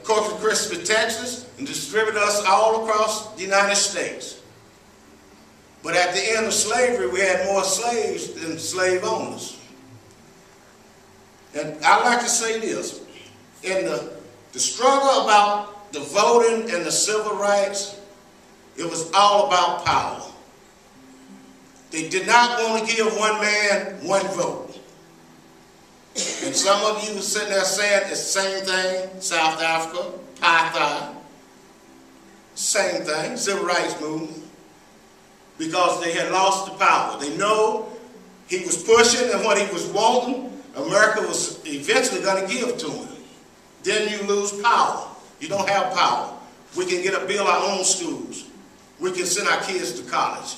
Corpus Christi, Texas, and distributed us all across the United States. But at the end of slavery, we had more slaves than slave owners. And I like to say this, in the struggle about the voting and the civil rights, it was all about power. They did not want to give one man one vote. And some of you sitting there saying it's the same thing, South Africa, apartheid, same thing, civil rights movement, because they had lost the power. They know he was pushing and what he was wanting, America was eventually going to give to him. Then you lose power. You don't have power. We can build our own schools. We can send our kids to college.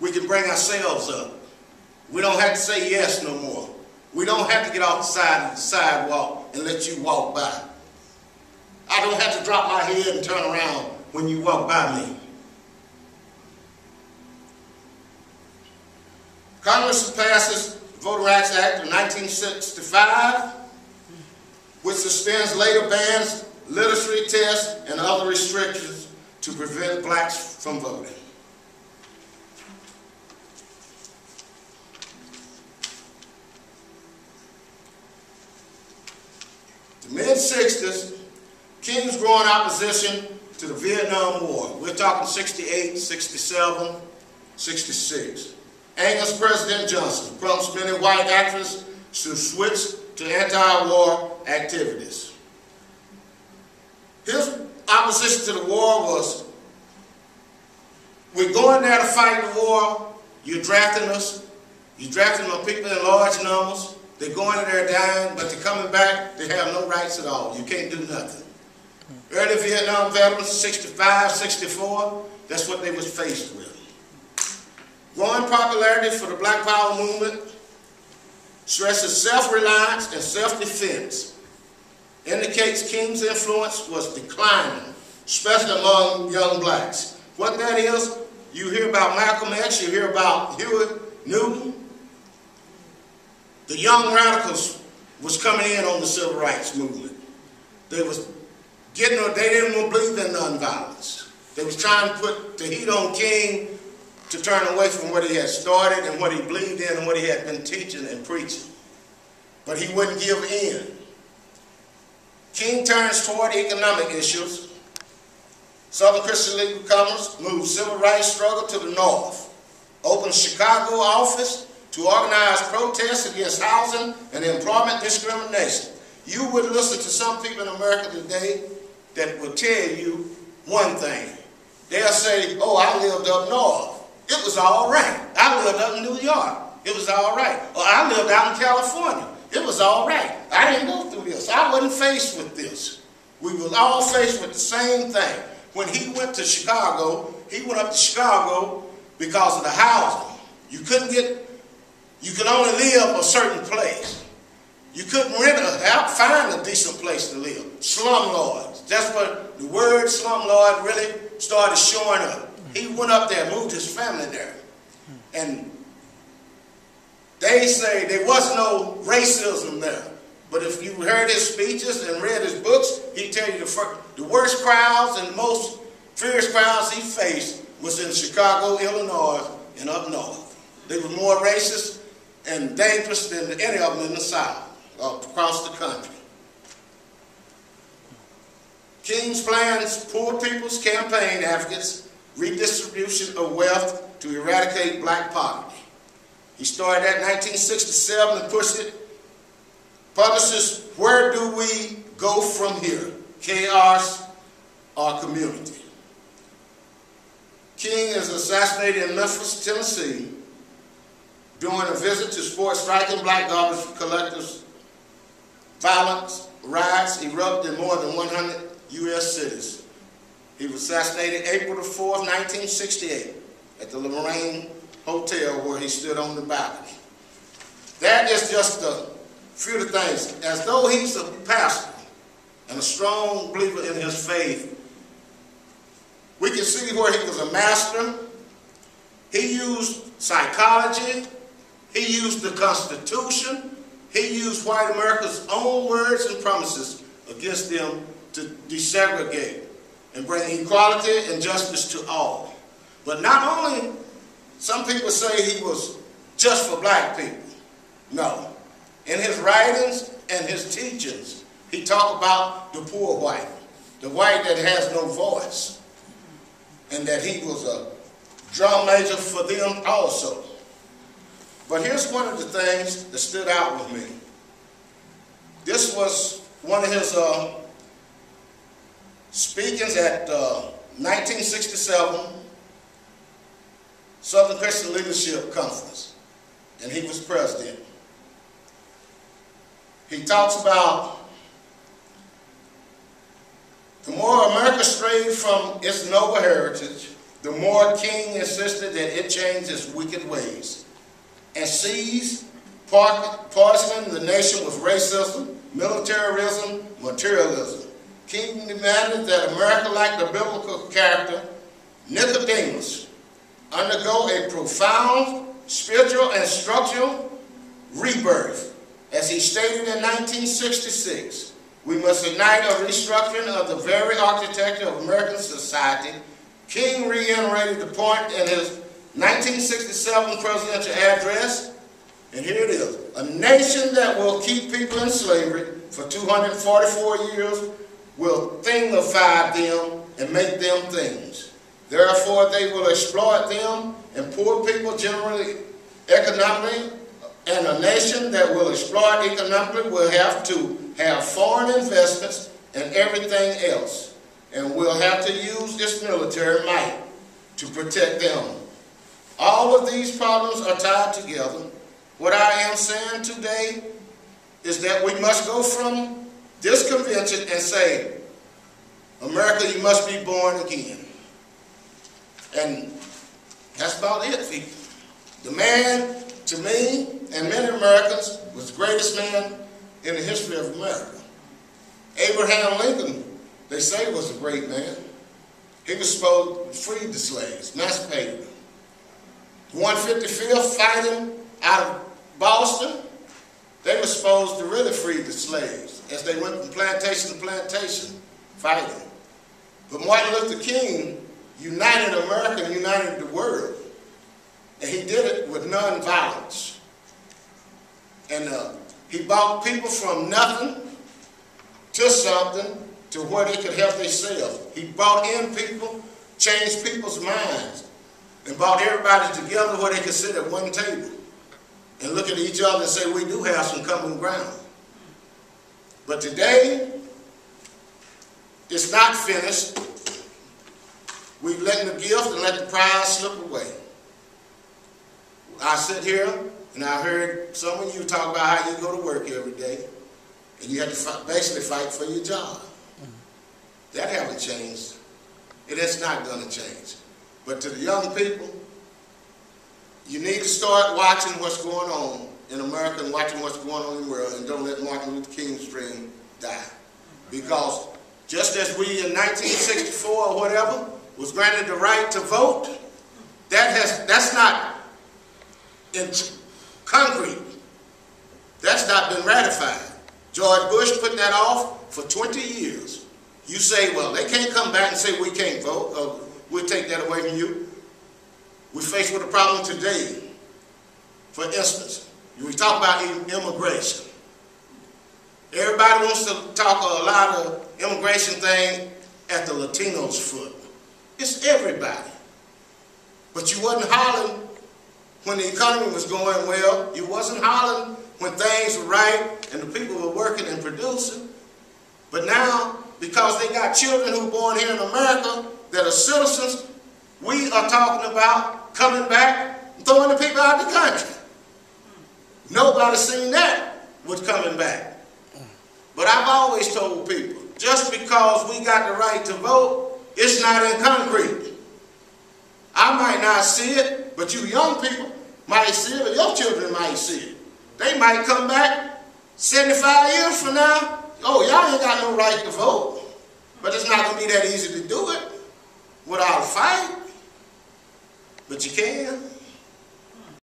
We can bring ourselves up. We don't have to say yes no more. We don't have to get off the side of the sidewalk and let you walk by. I don't have to drop my head and turn around when you walk by me. Congress passes the Voting Rights Act of 1965, which suspends later bans, literacy tests, and other restrictions to prevent blacks from voting. The mid-60s, King's growing opposition to the Vietnam War. We're talking 68, 67, 66. Angers President Johnson prompts many white actors to switch to anti-war activities. His opposition to the war was, we're going there to fight the war, you're drafting us, you're drafting our people in large numbers, they're going in there dying, but they're coming back, they have no rights at all. You can't do nothing. Early Vietnam veterans, 65, 64, that's what they was faced with. Growing popularity for the Black Power movement stresses self-reliance and self-defense. Indicates King's influence was declining, especially among young blacks. What that is, you hear about Malcolm X, you hear about Hewitt Newton. The young radicals was coming in on the civil rights movement. They was getting, they didn't believe in nonviolence. They was trying to put the heat on King to turn away from what he had started and what he believed in and what he had been teaching and preaching. But he wouldn't give in. King turns toward economic issues. Southern Christian Legal Congress moved civil rights struggle to the north. Opened Chicago office to organize protests against housing and employment discrimination. You would listen to some people in America today that will tell you one thing. They'll say, oh, I lived up north. It was all right. I lived up in New York. It was all right. Or I lived out in California. It was all right. I didn't go through this. I wasn't faced with this. We were all faced with the same thing. When he went to Chicago, he went up to Chicago because of the housing. You could only live a certain place. You couldn't find a decent place to live. Slumlords. That's what the word slumlord really started showing up. He went up there, moved his family there. And they say there was no racism there. But if you heard his speeches and read his books, he'd tell you the worst crowds and most fierce crowds he faced was in Chicago, Illinois, and up north. They were more racist and dangerous than any of them in the South, across the country. King's plans, Poor People's Campaign advocates, redistribution of wealth to eradicate black poverty. He started that in 1967 and pushed it. Publishes Where Do We Go From Here? Chaos or Community. King is assassinated in Memphis, Tennessee during a visit to support striking black garbage collectors. Violence, riots erupted in more than 100 U.S. cities. He was assassinated April the 4th, 1968 at the Lorraine Hotel where he stood on the balcony. That is just a few of the things. As though he's a pastor and a strong believer in his faith, we can see where he was a master. He used psychology. He used the Constitution. He used white America's own words and promises against them to desegregate and bring equality and justice to all. But not only, some people say he was just for black people. No. In his writings and his teachings, he talked about the poor white, the white that has no voice, and that he was a drum major for them also. But here's one of the things that stood out with me. This was one of his speakings at 1967 Southern Christian Leadership Conference, and he was president. He talks about the more America strayed from its noble heritage, the more King insisted that it change its wicked ways and seized poisoning the nation with racism, militarism, materialism. King demanded that America, like the biblical character Nicodemus, undergo a profound spiritual and structural rebirth. As he stated in 1966, we must ignite a restructuring of the very architecture of American society. King reiterated the point in his 1967 presidential address, and here it is: a nation that will keep people in slavery for 244 years will thingify them and make them things. Therefore, they will exploit them, and poor people generally economically, and a nation that will exploit economically will have to have foreign investments and everything else, and will have to use its military might to protect them. All of these problems are tied together. What I am saying today is that we must go from this convention and say, America, you must be born again. And that's about it, people. The man, to me and many Americans, was the greatest man in the history of America. Abraham Lincoln, they say, was a great man. He was supposed to free the slaves, emancipated them. 155th fighting out of Boston, they were supposed to really free the slaves as they went from plantation to plantation fighting. But Martin Luther King united America and united the world. And he did it with nonviolence. And he brought people from nothing to something to where they could help themselves. He brought in people, changed people's minds, and brought everybody together where they could sit at one table and look at each other and say, we do have some common ground. But today, it's not finished. We've let the gift and let the prize slip away. I sit here and I heard some of you talk about how you go to work every day and you have to basically fight for your job. That hasn't changed. It is not going to change. But to the young people, you need to start watching what's going on in America and watching what's going on in the world, and don't let Martin Luther King's dream die. Because just as we in 1964 or whatever was granted the right to vote, that's not in concrete. That's not been ratified. George Bush put that off for 20 years. You say, well, they can't come back and say we can't vote, or we'll take that away from you. We're faced with a problem today. For instance, we talk about immigration. Everybody wants to talk a lot of immigration thing at the Latinos' foot. It's everybody. But you wasn't hollering when the economy was going well. You wasn't hollering when things were right and the people were working and producing. But now, because they got children who were born here in America that are citizens, we are talking about coming back and throwing the people out of the country. Nobody's seen that with coming back. But I've always told people, just because we got the right to vote, it's not in concrete. I might not see it, but you young people might see it, or your children might see it. They might come back 75 years from now. Oh, y'all ain't got no right to vote. But it's not going to be that easy to do it without a fight. But you can.